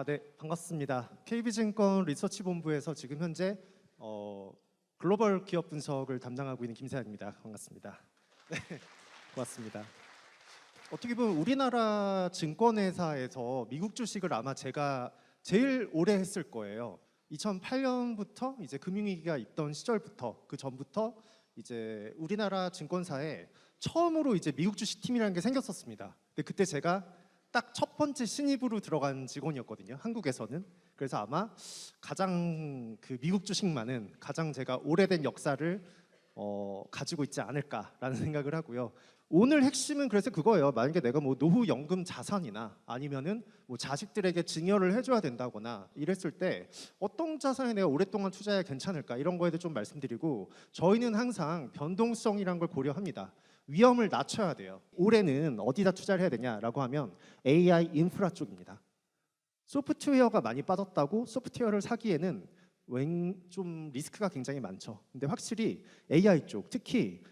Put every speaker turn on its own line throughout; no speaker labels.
네, 반갑습니다. KB증권 리서치본부에서 지금 현재 글로벌 기업 분석을 담당하고 있는 김세환입니다. 반갑습니다. 네, 고맙습니다. 어떻게 보면 우리나라 증권회사에서 미국 주식을 아마 제가 제일 오래 했을 거예요. 2008년부터 이제 금융위기가 있던 시절부터 그 전부터 이제 우리나라 증권사에 처음으로 이제 미국 주식 팀이라는 게 생겼었습니다. 근데 그때 제가 딱 첫 번째 신입으로 들어간 직원이었거든요. 한국에서는. 그래서 아마 가장 그 미국 주식만은 가장 제가 오래된 역사를 가지고 있지 않을까라는 생각을 하고요. 오늘 핵심은 그래서 그거예요. 만약에 내가 뭐 노후 연금 자산이나 아니면은 뭐 자식들에게 증여를 해줘야 된다거나 이랬을 때 어떤 자산에 내가 오랫동안 투자해야 괜찮을까 이런 거에도 좀 말씀드리고, 저희는 항상 변동성이란 걸 고려합니다. 위험을 낮춰야 돼요. 올해는 어디다 투자를 해야 되냐라고 하면 AI 인프라 쪽입니다. 소프트웨어가 많이 빠졌다고 소프트웨어를 사기에는 좀 리스크가 굉장히 많죠. 근데 확실히 AI 쪽, 특히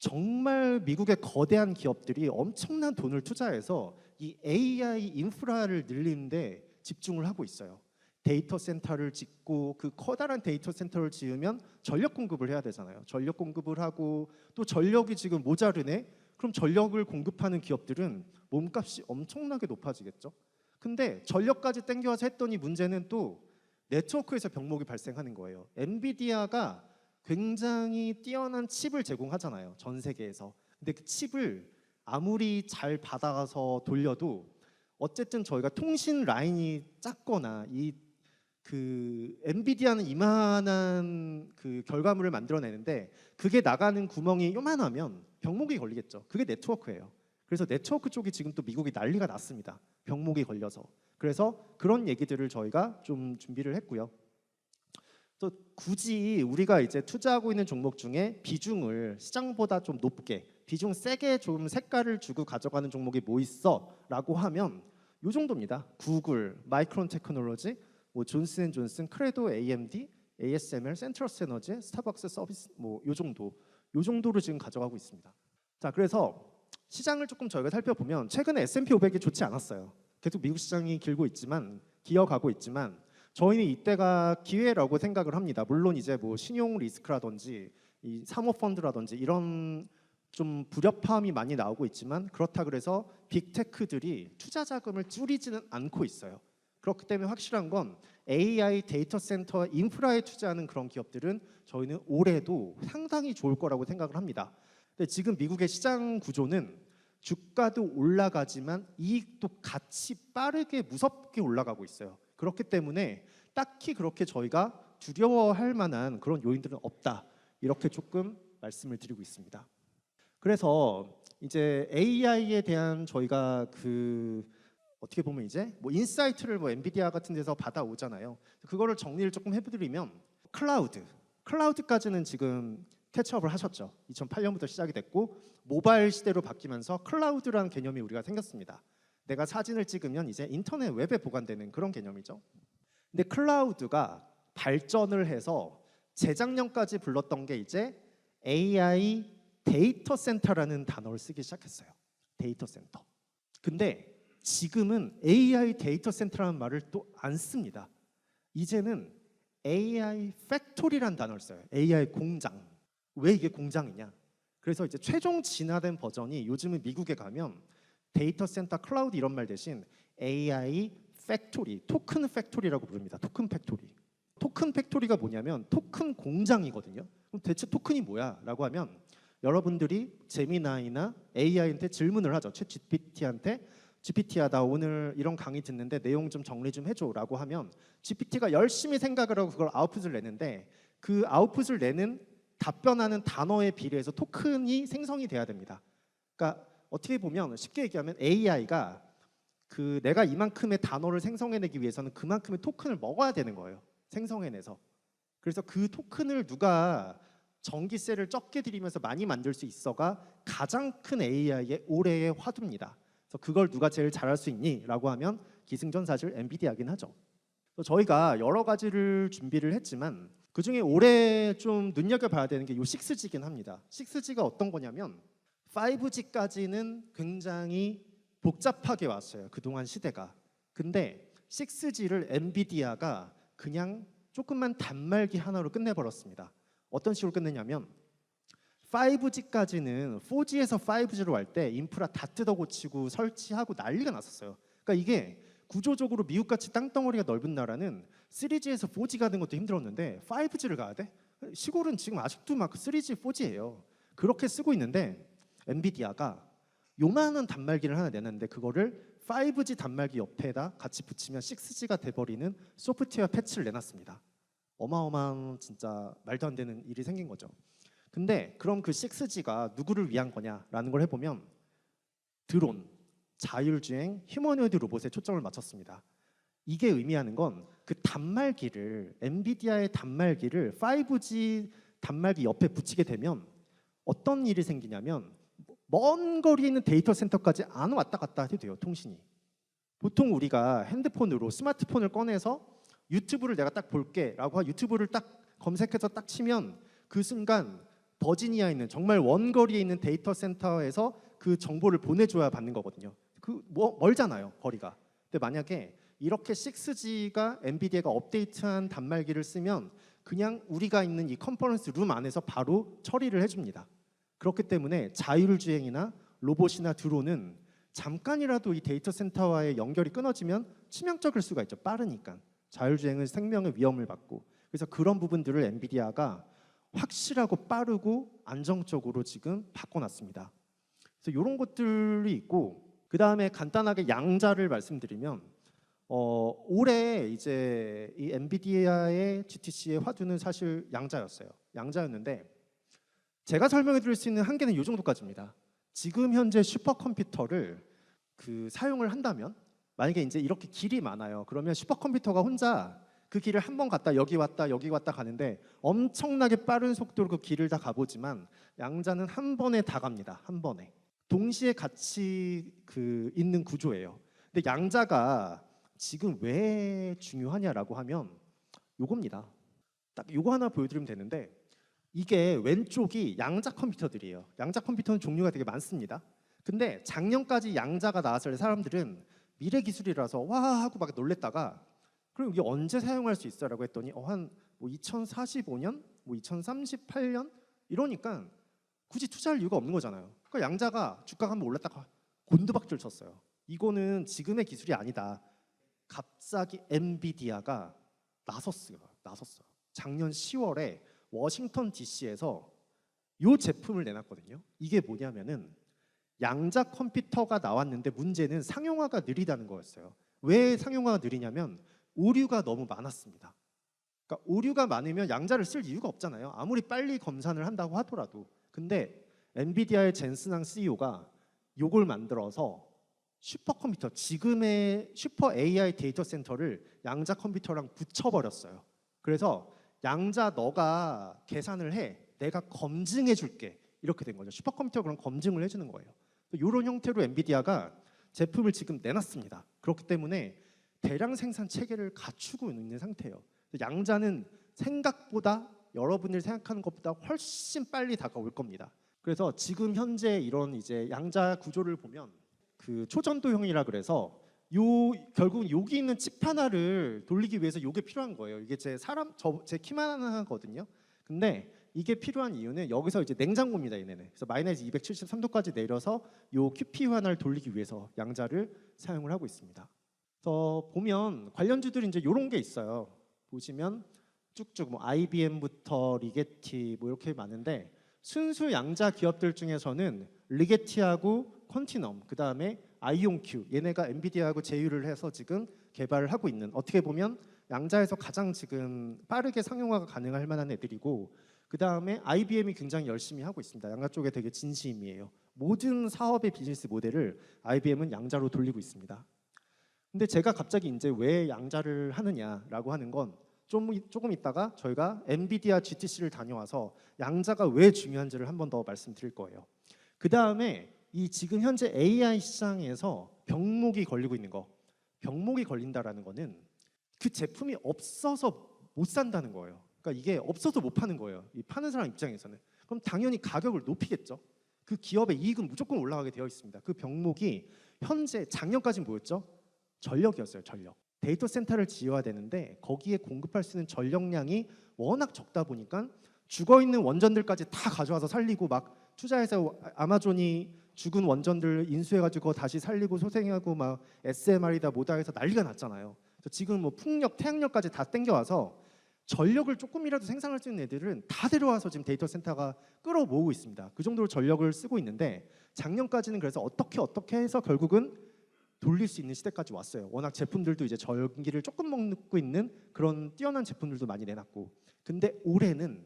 정말 미국의 거대한 기업들이 엄청난 돈을 투자해서 이 AI 인프라를 늘리는데 집중을 하고 있어요. 데이터 센터를 짓고, 그 커다란 데이터 센터를 지으면 전력 공급을 해야 되잖아요. 전력 공급을 하고 또 전력이 지금 모자르네? 그럼 전력을 공급하는 기업들은 몸값이 엄청나게 높아지겠죠. 근데 전력까지 땡겨와서 했더니 문제는 또 네트워크에서 병목이 발생하는 거예요. 엔비디아가 굉장히 뛰어난 칩을 제공하잖아요, 전 세계에서. 근데 그 칩을 아무리 잘 받아서 돌려도 어쨌든 저희가 통신 라인이 작거나 그 엔비디아는 이만한 그 결과물을 만들어내는데 그게 나가는 구멍이 요만하면 병목이 걸리겠죠. 그게 네트워크예요. 그래서 네트워크 쪽이 지금 또 미국이 난리가 났습니다. 병목이 걸려서. 그래서 그런 얘기들을 저희가 좀 준비를 했고요. 또 굳이 우리가 이제 투자하고 있는 종목 중에 비중을 시장보다 좀 높게, 비중 세게 좀 색깔을 주고 가져가는 종목이 뭐 있어? 라고 하면 요 정도입니다. 구글, 마이크론 테크놀로지, 뭐 존슨앤존슨, 크레도, AMD, ASML, 센트러스 에너지, 스타벅스 서비스, 뭐 요 정도로 지금 가져가고 있습니다. 자, 그래서 시장을 조금 저희가 살펴보면 최근에 S&P 500이 좋지 않았어요. 계속 미국 시장이 길고 있지만, 기어가고 있지만 저희는 이때가 기회라고 생각을 합니다. 물론 이제 뭐 신용 리스크라든지 이 사모펀드라든지 이런 좀 불협화음이 많이 나오고 있지만, 그렇다 그래서 빅테크들이 투자 자금을 줄이지는 않고 있어요. 그렇기 때문에 확실한 건 AI 데이터 센터 인프라에 투자하는 그런 기업들은 저희는 올해도 상당히 좋을 거라고 생각을 합니다. 근데 지금 미국의 시장 구조는 주가도 올라가지만 이익도 같이 빠르게 무섭게 올라가고 있어요. 그렇기 때문에 딱히 그렇게 저희가 두려워할 만한 그런 요인들은 없다, 이렇게 조금 말씀을 드리고 있습니다. 그래서 이제 AI에 대한 저희가 어떻게 보면 이제 뭐 인사이트를 뭐 엔비디아 같은 데서 받아오잖아요. 그거를 정리를 조금 해드리면 클라우드까지는 지금 캐치업을 하셨죠. 2008년부터 시작이 됐고 모바일 시대로 바뀌면서 클라우드라는 개념이 우리가 생겼습니다. 내가 사진을 찍으면 이제 인터넷 웹에 보관되는 그런 개념이죠. 근데 클라우드가 발전을 해서 재작년까지 불렀던 게 이제 AI 데이터 센터라는 단어를 쓰기 시작했어요. 데이터 센터. 근데 지금은 AI 데이터 센터라는 말을 또 안 씁니다. 이제는 AI 팩토리라는 단어를 써요. AI 공장. 왜 이게 공장이냐? 그래서 이제 최종 진화된 버전이 요즘은 미국에 가면 데이터 센터 클라우드 이런 말 대신 AI 팩토리, 토큰 팩토리라고 부릅니다. 토큰 팩토리. 토큰 팩토리가 뭐냐면 토큰 공장이거든요. 그럼 대체 토큰이 뭐야? 라고 하면 여러분들이 제미나이나 AI한테 질문을 하죠. 챗 GPT한테 GPT야, 나 오늘 이런 강의 듣는데 내용 좀 정리 좀 해줘 라고 하면 GPT가 열심히 생각을 하고 그걸 아웃풋을 내는데, 그 아웃풋을 내는 답변하는 단어에 비례해서 토큰이 생성이 돼야 됩니다. 그러니까 어떻게 보면 쉽게 얘기하면 AI가 내가 이만큼의 단어를 생성해내기 위해서는 그만큼의 토큰을 먹어야 되는 거예요. 생성해내서. 그래서 그 토큰을 누가 전기세를 적게 들이면서 많이 만들 수 있어가 가장 큰 AI의 올해의 화두입니다. 그래서 그걸 누가 제일 잘할 수 있니? 라고 하면 기승전 사실 엔비디아긴 하죠. 저희가 여러 가지를 준비를 했지만 그중에 올해 좀 눈여겨봐야 되는 게 이 6G긴 합니다. 6G가 어떤 거냐면 5G까지는 굉장히 복잡하게 왔어요. 그동안 시대가. 근데 6G를 엔비디아가 그냥 조금만 단말기 하나로 끝내버렸습니다. 어떤 식으로 끝내냐면 5G까지는 4G에서 5G로 갈 때 인프라 다 뜯어고치고 설치하고 난리가 났었어요. 그러니까 이게 구조적으로 미국같이 땅덩어리가 넓은 나라는 3G에서 4G 가는 것도 힘들었는데 5G를 가야 돼? 시골은 지금 아직도 막 3G, 4G예요. 그렇게 쓰고 있는데 엔비디아가 요만한 단말기를 하나 내놨는데 그거를 5G 단말기 옆에다 같이 붙이면 6G가 돼버리는 소프트웨어 패치를 내놨습니다. 어마어마한 진짜 말도 안 되는 일이 생긴 거죠. 근데 그럼 그 6G가 누구를 위한 거냐라는 걸 해보면 드론, 자율주행, 휴머노이드 로봇에 초점을 맞췄습니다. 이게 의미하는 건 그 단말기를 엔비디아의 단말기를 5G 단말기 옆에 붙이게 되면 어떤 일이 생기냐면 먼 거리에 있는 데이터 센터까지 안 왔다 갔다 해도 돼요. 통신이. 보통 우리가 핸드폰으로 스마트폰을 꺼내서 유튜브를 내가 딱 볼게 라고 유튜브를 딱 검색해서 딱 치면 그 순간 버지니아에 있는 정말 원거리에 있는 데이터 센터에서 그 정보를 보내줘야 받는 거거든요. 멀잖아요, 거리가. 근데 만약에 이렇게 6G가 엔비디아가 업데이트한 단말기를 쓰면 그냥 우리가 있는 이 컨퍼런스 룸 안에서 바로 처리를 해줍니다. 그렇기 때문에 자율주행이나 로봇이나 드론은 잠깐이라도 이 데이터 센터와의 연결이 끊어지면 치명적일 수가 있죠. 빠르니까. 자율주행은 생명의 위험을 받고. 그래서 그런 부분들을 엔비디아가 확실하고 빠르고 안정적으로 지금 바꿔놨습니다. 그래서 이런 것들이 있고 그 다음에 간단하게 양자를 말씀드리면 올해 이제 이 엔비디아의 GTC의 화두는 사실 양자였어요. 양자였는데 제가 설명해 드릴 수 있는 한계는 이 정도까지입니다. 지금 현재 슈퍼컴퓨터를 사용을 한다면 만약에 이제 이렇게 길이 많아요. 그러면 슈퍼컴퓨터가 혼자 그 길을 한 번 갔다 여기 왔다 여기 왔다 가는데 엄청나게 빠른 속도로 그 길을 다 가보지만 양자는 한 번에 다 갑니다. 한 번에. 동시에 같이 있는 구조예요. 근데 양자가 지금 왜 중요하냐라고 하면 요겁니다. 딱 요거 하나 보여드리면 되는데 이게 왼쪽이 양자 컴퓨터들이에요. 양자 컴퓨터는 종류가 되게 많습니다. 근데 작년까지 양자가 나왔을 때 사람들은 미래 기술이라서 와 하고 막 놀랬다가 그럼 이게 언제 사용할 수 있어라고 했더니 한 2045년, 2038년 이러니까 굳이 투자할 이유가 없는 거잖아요. 그러니까 양자가 주가가 한번 올랐다가 곤두박질 쳤어요. 이거는 지금의 기술이 아니다. 갑자기 엔비디아가 나섰어요. 작년 10월에 워싱턴 DC에서 이 제품을 내놨거든요. 이게 뭐냐면은 양자 컴퓨터가 나왔는데 문제는 상용화가 느리다는 거였어요. 왜 상용화가 느리냐면 오류가 너무 많았습니다. 그러니까 오류가 많으면 양자를 쓸 이유가 없잖아요. 아무리 빨리 검산을 한다고 하더라도. 근데 엔비디아의 젠슨항 CEO가 이걸 만들어서 슈퍼컴퓨터, 지금의 슈퍼 AI 데이터 센터를 양자 컴퓨터랑 붙여버렸어요. 그래서 양자 너가 계산을 해, 내가 검증해 줄게 이렇게 된 거죠. 슈퍼컴퓨터가 그럼 검증을 해주는 거예요. 이런 형태로 엔비디아가 제품을 지금 내놨습니다. 그렇기 때문에 대량 생산 체계를 갖추고 있는 상태예요. 양자는 생각보다 여러분들이 생각하는 것보다 훨씬 빨리 다가올 겁니다. 그래서 지금 현재 이런 이제 양자 구조를 보면 초전도형이라 그래서 결국은 여기 있는 칩 하나를 돌리기 위해서 이게 필요한 거예요. 이게 제 키만 하거든요. 근데 이게 필요한 이유는 여기서 이제 냉장고입니다. 얘네는. 그래서 마이너스 273도까지 내려서 요 QPU 하나를 돌리기 위해서 양자를 사용을 하고 있습니다. 그래서 보면 관련주들이 이제 이런 게 있어요. 보시면 쭉쭉 IBM부터 리게티 이렇게 많은데 순수 양자 기업들 중에서는 리게티하고 컨티넘, 그 다음에 아이온큐 얘네가 엔비디아하고 제휴를 해서 지금 개발을 하고 있는 어떻게 보면 양자에서 가장 지금 빠르게 상용화가 가능할 만한 애들이고 그 다음에 IBM이 굉장히 열심히 하고 있습니다. 양자 쪽에 되게 진심이에요. 모든 사업의 비즈니스 모델을 IBM은 양자로 돌리고 있습니다. 근데 제가 갑자기 이제 왜 양자를 하느냐라고 하는 건 조금 있다가 저희가 엔비디아 GTC를 다녀와서 양자가 왜 중요한지를 한 번 더 말씀드릴 거예요. 그 다음에 이 지금 현재 AI 시장에서 병목이 걸리고 있는 거, 병목이 걸린다라는 거는 그 제품이 없어서 못 산다는 거예요. 그러니까 이게 없어서 못 파는 거예요. 이 파는 사람 입장에서는. 그럼 당연히 가격을 높이겠죠. 그 기업의 이익은 무조건 올라가게 되어 있습니다. 그 병목이 현재 작년까지는 뭐였죠? 전력이었어요. 전력. 데이터 센터를 지어야 되는데 거기에 공급할 수 있는 전력량이 워낙 적다 보니까 죽어 있는 원전들까지 다 가져와서 살리고 막 투자해서 아마존이 죽은 원전들 인수해가지고 다시 살리고 소생하고 막 SMR이다 뭐다 해서 난리가 났잖아요. 그래서 지금 뭐 풍력, 태양력까지 다 땡겨와서 전력을 조금이라도 생산할 수 있는 애들은 다 데려와서 지금 데이터 센터가 끌어모으고 있습니다. 그 정도로 전력을 쓰고 있는데 작년까지는 그래서 어떻게 해서 결국은 돌릴 수 있는 시대까지 왔어요. 워낙 제품들도 이제 전기를 조금 먹고 있는 그런 뛰어난 제품들도 많이 내놨고, 근데 올해는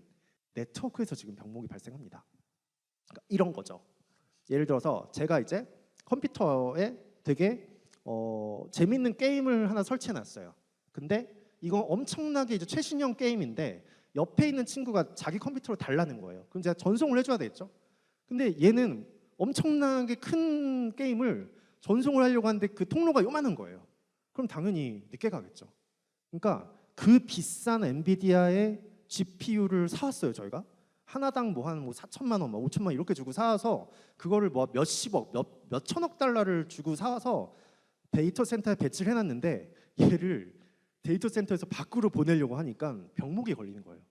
네트워크에서 지금 병목이 발생합니다. 그러니까 이런 거죠. 예를 들어서 제가 이제 컴퓨터에 되게 재밌는 게임을 하나 설치해놨어요. 근데 이거 엄청나게 이제 최신형 게임인데 옆에 있는 친구가 자기 컴퓨터로 달라는 거예요. 그럼 제가 전송을 해줘야 되겠죠. 근데 얘는 엄청나게 큰 게임을 전송을 하려고 하는데 그 통로가 요만한 거예요. 그럼 당연히 늦게 가겠죠. 그러니까 그 비싼 엔비디아의 GPU를 사왔어요. 저희가 하나당 뭐 한 4천만 원, 5천만 원 이렇게 주고 사와서 그거를 뭐 몇십억, 몇 천억 달러를 주고 사와서 데이터 센터에 배치를 해놨는데 얘를 데이터 센터에서 밖으로 보내려고 하니까 병목이 걸리는 거예요.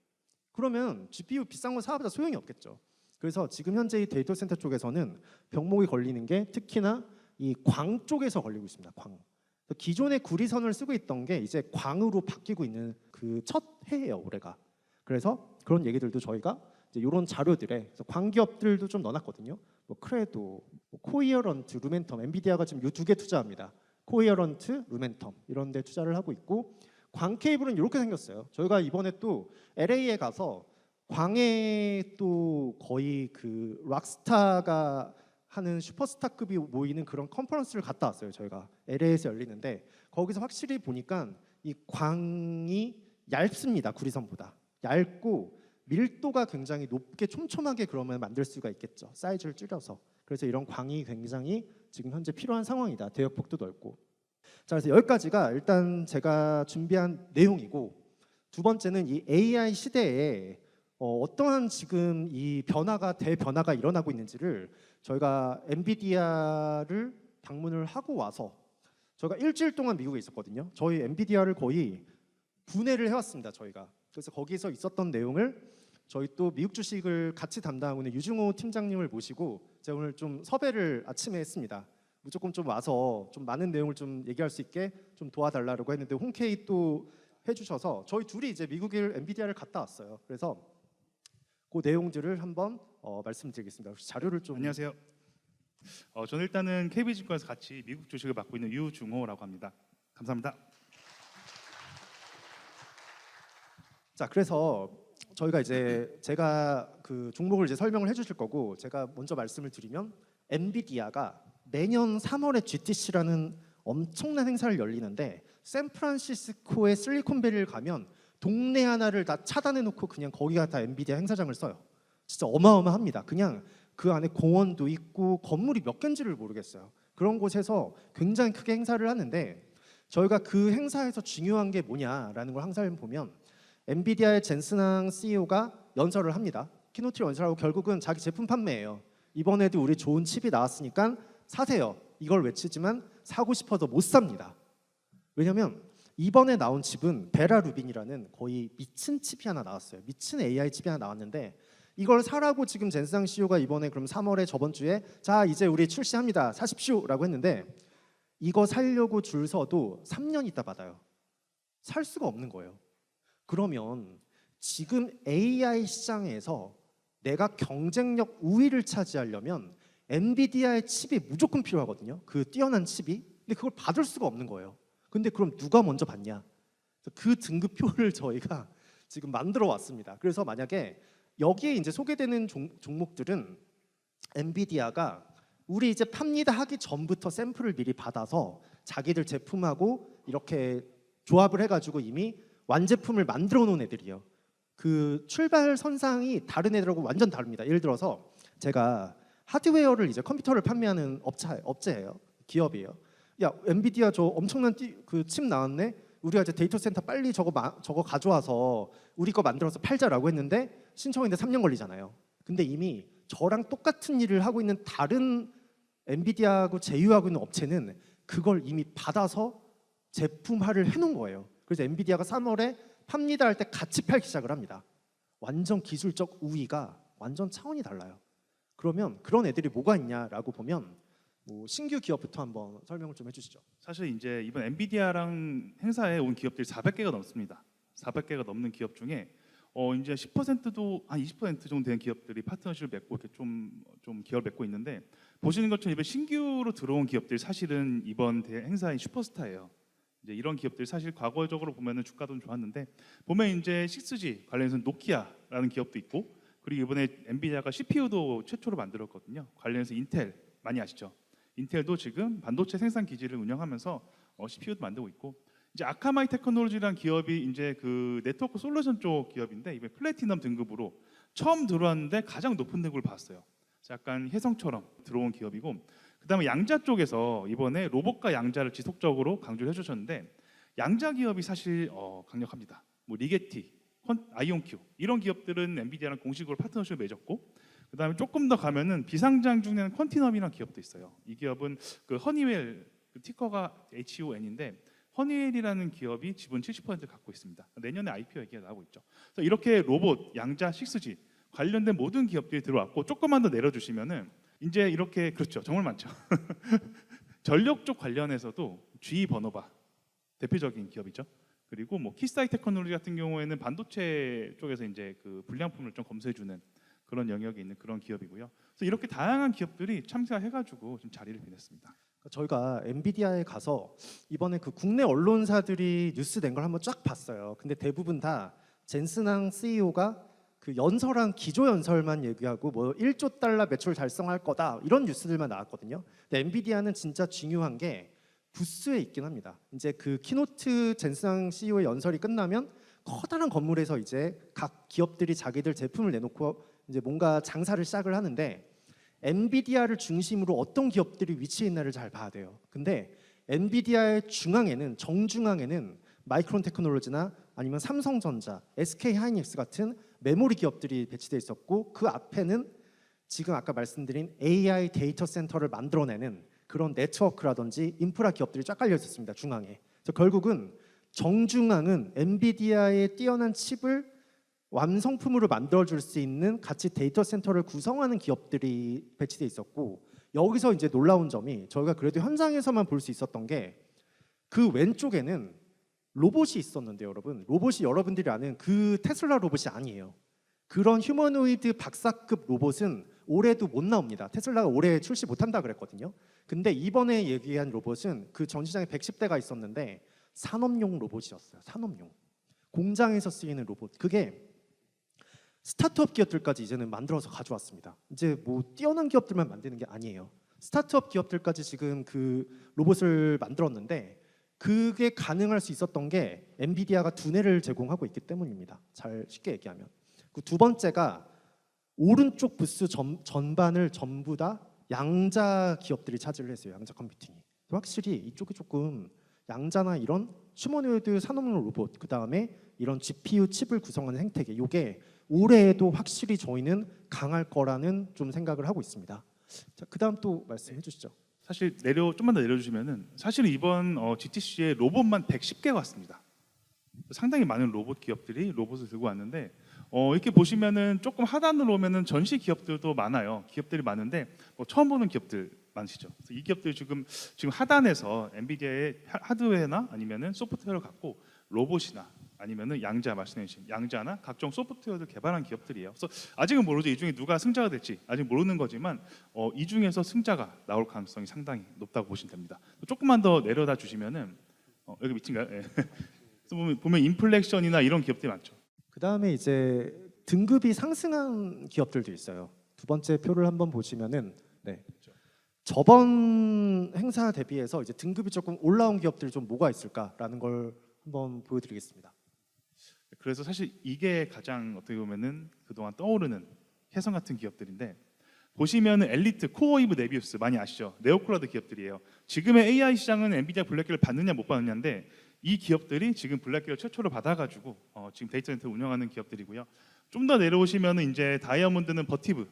그러면 GPU 비싼 거 사와봤자 소용이 없겠죠. 그래서 지금 현재 이 데이터 센터 쪽에서는 병목이 걸리는 게 특히나 이 광 쪽에서 걸리고 있습니다. 광. 기존의 구리선을 쓰고 있던 게 이제 광으로 바뀌고 있는 그 첫 해예요, 올해가. 그래서 그런 얘기들도 저희가 이제 이런 자료들에 그래서 광기업들도 좀 넣어놨거든요. 뭐 크레도, 뭐 코이어런트, 루멘텀, 엔비디아가 지금 이 두 개 투자합니다. 코이어런트, 루멘텀 이런 데 투자를 하고 있고, 광 케이블은 이렇게 생겼어요. 저희가 이번에 또 LA에 가서 광에 또 거의 그 락스타가 하는 슈퍼스타급이 모이는 그런 컨퍼런스를 갔다 왔어요. 저희가 LA에서 열리는데 거기서 확실히 보니까 이 광이 얇습니다. 구리선보다 얇고 밀도가 굉장히 높게 촘촘하게 그러면 만들 수가 있겠죠. 사이즈를 줄여서. 그래서 이런 광이 굉장히 지금 현재 필요한 상황이다. 대역폭도 넓고. 자, 그래서 여기까지가 일단 제가 준비한 내용이고, 두 번째는 이 AI 시대에 어떠한 지금 이 변화가 대변화가 일어나고 있는지를 저희가 엔비디아를 방문을 하고 와서 저희가 일주일 동안 미국에 있었거든요. 저희 엔비디아를 거의 분해를 해왔습니다. 저희가. 그래서 거기서 있었던 내용을 저희 또 미국 주식을 같이 담당하고 있는 유중호 팀장님을 모시고 제가 오늘 좀 섭외를 아침에 했습니다. 무조건 좀 와서 좀 많은 내용을 좀 얘기할 수 있게 좀 도와달라고 했는데 홍케이 또 해주셔서 저희 둘이 이제 미국을 엔비디아를 갔다 왔어요. 그래서 그 내용들을 한번 말씀드리겠습니다. 혹시 자료를 좀.
안녕하세요. 저는 일단은 KB증권에서 같이 미국 주식을 맡고 있는 유중호라고 합니다. 감사합니다.
자, 그래서 저희가 이제 제가 그 종목을 이제 설명을 해주실 거고, 제가 먼저 말씀을 드리면 엔비디아가 매년 3월에 GTC라는 엄청난 행사를 열리는데 샌프란시스코의 실리콘밸리를 가면 동네 하나를 다 차단해 놓고 그냥 거기가 다 엔비디아 행사장을 써요. 진짜 어마어마합니다. 그냥 그 안에 공원도 있고 건물이 몇 개인지를 모르겠어요. 그런 곳에서 굉장히 크게 행사를 하는데 저희가 그 행사에서 중요한 게 뭐냐라는 걸 항상 보면 엔비디아의 젠슨항 CEO가 연설을 합니다. 키노트 연설하고 결국은 자기 제품 판매예요. 이번에도 우리 좋은 칩이 나왔으니까 사세요. 이걸 외치지만 사고 싶어도 못 삽니다. 왜냐면 이번에 나온 칩은 베라 루빈이라는 거의 미친 칩이 하나 나왔어요. 미친 AI 칩이 하나 나왔는데 이걸 사라고 지금 젠스항 CEO가 이번에 그럼 3월에 저번 주에 자 이제 우리 출시합니다. 사십시오라고 했는데 이거 살려고 줄 서도 3년 있다 받아요. 살 수가 없는 거예요. 그러면 지금 AI 시장에서 내가 경쟁력 우위를 차지하려면 엔비디아의 칩이 무조건 필요하거든요. 그 뛰어난 칩이. 근데 그걸 받을 수가 없는 거예요. 근데 그럼 누가 먼저 받냐? 그 등급표를 저희가 지금 만들어 왔습니다. 그래서 만약에 여기에 이제 소개되는 종목들은 엔비디아가 우리 이제 팝니다 하기 전부터 샘플을 미리 받아서 자기들 제품하고 이렇게 조합을 해가지고 이미 완제품을 만들어 놓은 애들이에요. 그 출발 선상이 다른 애들하고 완전 다릅니다. 예를 들어서 제가 하드웨어를 이제 컴퓨터를 판매하는 업체예요. 기업이에요. 야 엔비디아 저 엄청난 그 칩 나왔네. 우리가 이제 데이터 센터 빨리 저거 가져와서 우리 거 만들어서 팔자라고 했는데 신청했는데 3년 걸리잖아요. 근데 이미 저랑 똑같은 일을 하고 있는 다른 엔비디아하고 제휴하고 있는 업체는 그걸 이미 받아서 제품화를 해놓은 거예요. 그래서 엔비디아가 3월에 팝니다 할 때 같이 팔기 시작을 합니다. 완전 기술적 우위가 완전 차원이 달라요. 그러면 그런 애들이 뭐가 있냐라고 보면 뭐 신규 기업부터 한번 설명을 좀 해주시죠.
사실 이제 이번 엔비디아랑 행사에 온 기업들이 400개가 넘습니다. 400개가 넘는 기업 중에 이제 10%도 한 20% 정도 되는 기업들이 파트너십을 맺고 이렇게 좀 기업을 맺고 있는데, 보시는 것처럼 이번 신규로 들어온 기업들이 사실은 이번 행사의 슈퍼스타예요. 이제 이런 기업들이 사실 과거적으로 보면은 주가도 좀 좋았는데, 보면 이제 6G 관련해서 노키아라는 기업도 있고, 그리고 이번에 엔비디아가 CPU도 최초로 만들었거든요. 관련해서 인텔 많이 아시죠? 인텔도 지금 반도체 생산 기지를 운영하면서 CPU도 만들고 있고, 이제 아카마이 테크놀로지라는 기업이 이제 그 네트워크 솔루션 쪽 기업인데, 이번에 플래티넘 등급으로 처음 들어왔는데 가장 높은 등급을 받았어요. 약간 혜성처럼 들어온 기업이고, 그다음에 양자 쪽에서 이번에 로봇과 양자를 지속적으로 강조를 해주셨는데, 양자 기업이 사실 강력합니다. 뭐 리게티, 아이온큐 이런 기업들은 엔비디아랑 공식으로 파트너십을 맺었고, 그다음에 조금 더 가면은 비상장 중에는 퀀티넘이라는 기업도 있어요. 이 기업은 그 허니웰, 그 티커가 HON인데 허니웰이라는 기업이 지분 70% 갖고 있습니다. 내년에 IPO 얘기가 나오고 있죠. 그래서 이렇게 로봇, 양자, 6G 관련된 모든 기업들이 들어왔고, 조금만 더 내려주시면은 이제 이렇게, 그렇죠, 정말 많죠. 전력 쪽 관련해서도 GE 버노바 대표적인 기업이죠. 그리고 뭐 키스타이 테크놀로지 같은 경우에는 반도체 쪽에서 이제 그 불량품을 좀 검수해주는 그런 영역에 있는 그런 기업이고요. 그래서 이렇게 다양한 기업들이 참가해가지고 좀 자리를 비냈습니다.
저희가 엔비디아에 가서 이번에 그 국내 언론사들이 뉴스 낸 걸 한번 쫙 봤어요. 근데 대부분 다 젠슨항 CEO가 그 연설한 기조 연설만 얘기하고 뭐 1조 달러 매출 달성할 거다 이런 뉴스들만 나왔거든요. 근데 엔비디아는 진짜 중요한 게 부스에 있긴 합니다. 이제 그 키노트 젠슨항 CEO의 연설이 끝나면 커다란 건물에서 이제 각 기업들이 자기들 제품을 내놓고 이제 뭔가 장사를 시작을 하는데, 엔비디아를 중심으로 어떤 기업들이 위치해 있나를 잘 봐야 돼요. 근데 엔비디아의 중앙에는, 정중앙에는 마이크론 테크놀로지나 아니면 삼성전자, SK 하이닉스 같은 메모리 기업들이 배치돼 있었고, 그 앞에는 지금 아까 말씀드린 AI 데이터 센터를 만들어내는 그런 네트워크라든지 인프라 기업들이 쫙 깔려 있었습니다. 중앙에. 그래서 결국은 정중앙은 엔비디아의 뛰어난 칩을 완성품으로 만들어줄 수 있는 같이 데이터 센터를 구성하는 기업들이 배치돼 있었고, 여기서 이제 놀라운 점이 저희가 그래도 현장에서만 볼 수 있었던 게, 그 왼쪽에는 로봇이 있었는데요, 여러분. 로봇이 여러분들이 아는 그 테슬라 로봇이 아니에요. 그런 휴머노이드 박사급 로봇은 올해도 못 나옵니다. 테슬라가 올해 출시 못한다 그랬거든요. 근데 이번에 얘기한 로봇은 그 전 시장에 110대가 있었는데 산업용 로봇이었어요. 산업용. 공장에서 쓰이는 로봇. 그게 스타트업 기업들까지 이제는 만들어서 가져왔습니다. 이제 뭐 뛰어난 기업들만 만드는 게 아니에요. 스타트업 기업들까지 지금 그 로봇을 만들었는데, 그게 가능할 수 있었던 게 엔비디아가 두뇌를 제공하고 있기 때문입니다. 잘 쉽게 얘기하면. 그 두 번째가 오른쪽 부스 전반을 전부 다 양자 기업들이 차지를 했어요. 양자 컴퓨팅이. 확실히 이쪽이 조금 양자나 이런 휴머노이드 산업용 로봇, 그 다음에 이런 GPU 칩을 구성하는 생태계, 이게 올해에도 확실히 저희는 강할 거라는 좀 생각을 하고 있습니다. 자, 그다음 또 말씀해 주시죠.
사실 좀만 더 내려주시면은, 사실 이번 GTC에 로봇만 110개가 왔습니다. 상당히 많은 로봇 기업들이 로봇을 들고 왔는데, 이렇게 보시면은 조금 하단으로 오면은 전시 기업들도 많아요. 기업들이 많은데 뭐 처음 보는 기업들 많으시죠. 그래서 이 기업들이 지금 하단에서 엔비디아의 하드웨어나 아니면은 소프트웨어를 갖고 로봇이나 아니면은 양자, 말씀해주신 양자나 각종 소프트웨어를 개발한 기업들이에요. 그래서 아직은 모르죠. 이 중에 누가 승자가 될지 아직 모르는 거지만 이 중에서 승자가 나올 가능성이 상당히 높다고 보시면 됩니다. 조금만 더 내려다 주시면은 여기 밑인가요? 예. 보면 인플렉션이나 이런 기업들이 많죠.
그 다음에 이제 등급이 상승한 기업들도 있어요. 두 번째 표를 한번 보시면은, 네. 저번 행사 대비해서 이제 등급이 조금 올라온 기업들이 좀 뭐가 있을까라는 걸 한번 보여드리겠습니다.
그래서 사실 이게 가장 어떻게 보면은 그동안 떠오르는 혜성 같은 기업들인데, 보시면은 엘리트, 코어이브, 네비우스 많이 아시죠? 네오클라우드 기업들이에요. 지금의 AI 시장은 엔비디아 블랙길을 받느냐 못 받느냐인데, 이 기업들이 지금 블랙길을 최초로 받아가지고 지금 데이터 센터 운영하는 기업들이고요. 좀 더 내려오시면은 이제 다이아몬드는 버티브,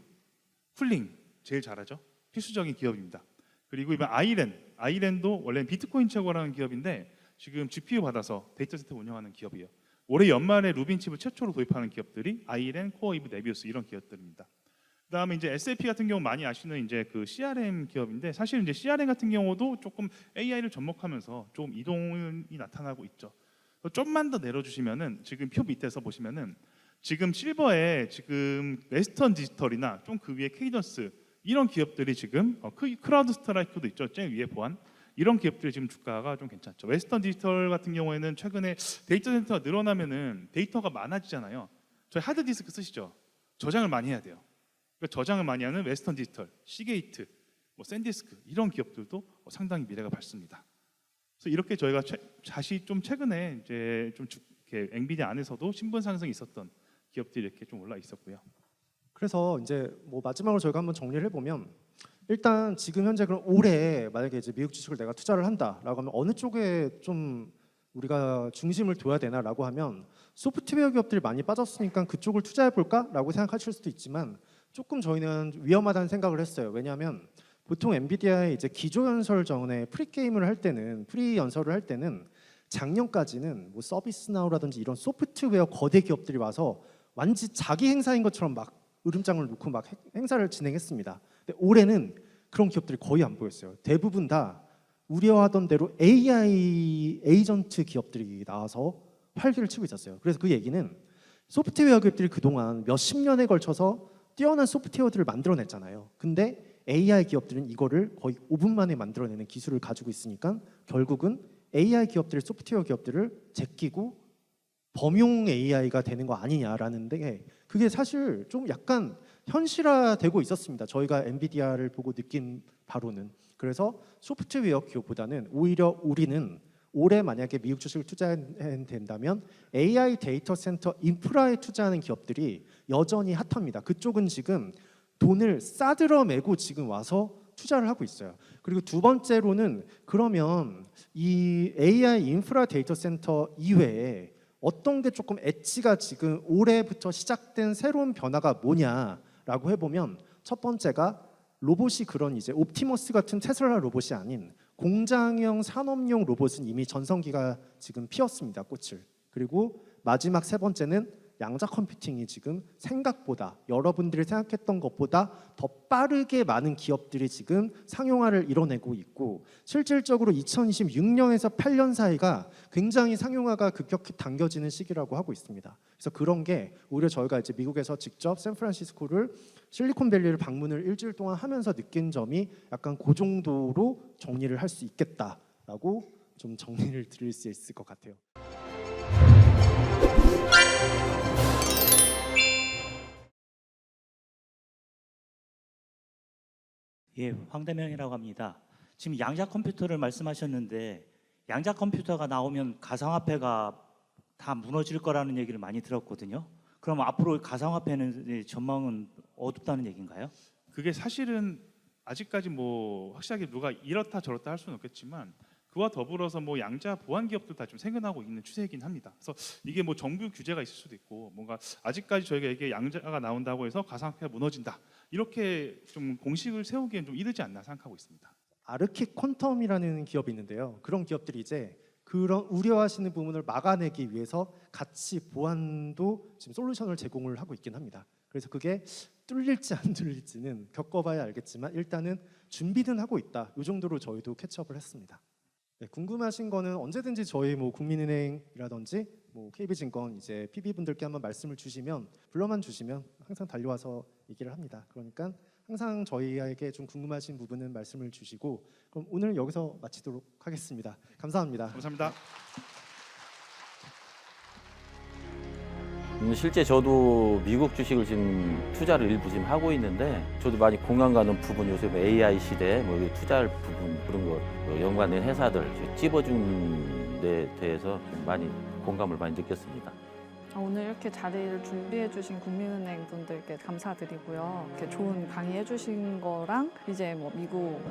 쿨링 제일 잘하죠. 필수적인 기업입니다. 그리고 이번 아이랜도 원래 비트코인 최고라는 기업인데 지금 GPU 받아서 데이터 센터 운영하는 기업이에요. 올해 연말에 루빈 칩을 최초로 도입하는 기업들이 아이렌, 코어이브, 네비우스 이런 기업들입니다. 그다음에 이제 SAP 같은 경우 많이 아시는 이제 그 CRM 기업인데 사실 이제 CRM 같은 경우도 조금 AI를 접목하면서 좀 이동이 나타나고 있죠. 좀만 더 내려주시면은 지금 표 밑에서 보시면은 지금 실버에 지금 웨스턴 디지털이나 좀 그 위에 케이던스 이런 기업들이 지금 크라우드 스트라이크도 있죠. 제일 위에 보안 이런 기업들이 지금 주가가 좀 괜찮죠. 웨스턴 디지털 같은 경우에는 최근에 데이터 센터가 늘어나면은 데이터가 많아지잖아요. 저희 하드 디스크 쓰시죠? 저장을 많이 해야 돼요. 그러니까 저장을 많이 하는 웨스턴 디지털, 시게이트, 뭐 샌디스크 이런 기업들도 상당히 미래가 밝습니다. 그래서 이렇게 저희가 다시 좀 최근에 이제 좀 이렇게 엔비디아 안에서도 신분 상승이 있었던 기업들이 이렇게 좀 올라 있었고요.
그래서 이제 뭐 마지막으로 저희가 한번 정리를 해보면 일단 지금 현재 그럼 올해 만약에 이제 미국 주식을 내가 투자를 한다라고 하면 어느 쪽에 좀 우리가 중심을 둬야 되나라고 하면 소프트웨어 기업들이 많이 빠졌으니까 그쪽을 투자해 볼까라고 생각하실 수도 있지만 조금 저희는 위험하다는 생각을 했어요. 왜냐하면 보통 엔비디아의 이제 기조 연설 전에 프리 게임을 할 때는 프리 연설을 할 때는 작년까지는 뭐 서비스나우라든지 이런 소프트웨어 거대 기업들이 와서 완전 자기 행사인 것처럼 막 으름장을 놓고 막 행사를 진행했습니다. 근데 올해는 그런 기업들이 거의 안 보였어요. 대부분 다 우려하던 대로 AI 에이전트 기업들이 나와서 활기를 치고 있었어요. 그래서 그 얘기는 소프트웨어 기업들이 그동안 몇십 년에 걸쳐서 뛰어난 소프트웨어들을 만들어냈잖아요. 근데 AI 기업들은 이거를 거의 5분 만에 만들어내는 기술을 가지고 있으니까 결국은 AI 기업들이 소프트웨어 기업들을 제끼고 범용 AI가 되는 거 아니냐라는 데 그게 사실 좀 약간 현실화되고 있었습니다. 저희가 엔비디아를 보고 느낀 바로는. 그래서 소프트웨어 기업보다는 오히려 우리는 올해 만약에 미국 주식을 투자된다면 AI 데이터 센터 인프라에 투자하는 기업들이 여전히 핫합니다. 그쪽은 지금 돈을 싸들어 매고 지금 와서 투자를 하고 있어요. 그리고 두 번째로는 그러면 이 AI 인프라 데이터 센터 이외에 어떤 게 조금 엣지가 지금 올해부터 시작된 새로운 변화가 뭐냐라고 해보면 첫 번째가 로봇이 그런 이제 옵티머스 같은 테슬라 로봇이 아닌 공장형 산업용 로봇은 이미 전성기가 지금 피었습니다. 꽃을. 그리고 마지막 세 번째는 양자 컴퓨팅이 지금 생각보다 여러분들이 생각했던 것보다 더 빠르게 많은 기업들이 지금 상용화를 이뤄내고 있고 실질적으로 2026년에서 8년 사이가 굉장히 상용화가 급격히 당겨지는 시기라고 하고 있습니다. 그래서 그런 게 오히려 저희가 이제 미국에서 직접 샌프란시스코를 실리콘밸리를 방문을 일주일 동안 하면서 느낀 점이 약간 그 정도로 정리를 할 수 있겠다라고 좀 정리를 드릴 수 있을 것 같아요.
예, 황대명이라고 합니다. 지금 양자 컴퓨터를 말씀하셨는데 양자 컴퓨터가 나오면 가상화폐가 다 무너질 거라는 얘기를 많이 들었거든요. 그럼 앞으로 가상화폐는 전망은 어둡다는 얘기인가요?
그게 사실은 아직까지 뭐 확실하게 누가 이렇다 저렇다 할 수는 없겠지만 그와 더불어서 뭐 양자 보안 기업도 다 좀 생겨나고 있는 추세이긴 합니다. 그래서 이게 뭐 정부 규제가 있을 수도 있고 뭔가 아직까지 저희가 이게 양자가 나온다고 해서 가상화폐가 무너진다 이렇게 좀 공식을 세우기엔 좀 이르지 않나 생각하고 있습니다.
아르킥 퀀텀이라는 기업이 있는데요. 그런 기업들이 이제 그런 우려하시는 부분을 막아내기 위해서 같이 보안도 지금 솔루션을 제공을 하고 있긴 합니다. 그래서 그게 뚫릴지 안 뚫릴지는 겪어봐야 알겠지만 일단은 준비는 하고 있다. 이 정도로 저희도 캐치업을 했습니다. 네, 궁금하신 거는 언제든지 저희 뭐 국민은행이라든지 뭐 KB증권 이제 PB 분들께 한번 말씀을 주시면 불러만 주시면 항상 달려와서 얘기를 합니다. 그러니까 항상 저희에게 좀 궁금하신 부분은 말씀을 주시고 그럼 오늘 여기서 마치도록 하겠습니다. 감사합니다.
감사합니다.
실제 저도 미국 주식을 지금 투자를 일부 지금 하고 있는데 저도 많이 공감 가는 부분 요새 뭐 AI 시대 뭐 투자할 부분 그런 거 연관된 회사들 찝어준 데 대해서 좀 많이 공감을 많이 느꼈습니다.
오늘 이렇게 자리를 준비해 주신 국민은행 분들께 감사드리고요. 이렇게 좋은 강의해 주신 거랑 이제 뭐 미국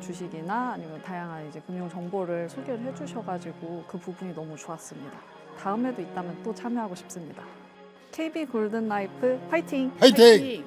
주식이나 아니면 다양한 이제 금융 정보를 소개를 해 주셔가지고 그 부분이 너무 좋았습니다. 다음에도 있다면 또 참여하고 싶습니다. KB 골든 라이프 화이팅!
화이팅!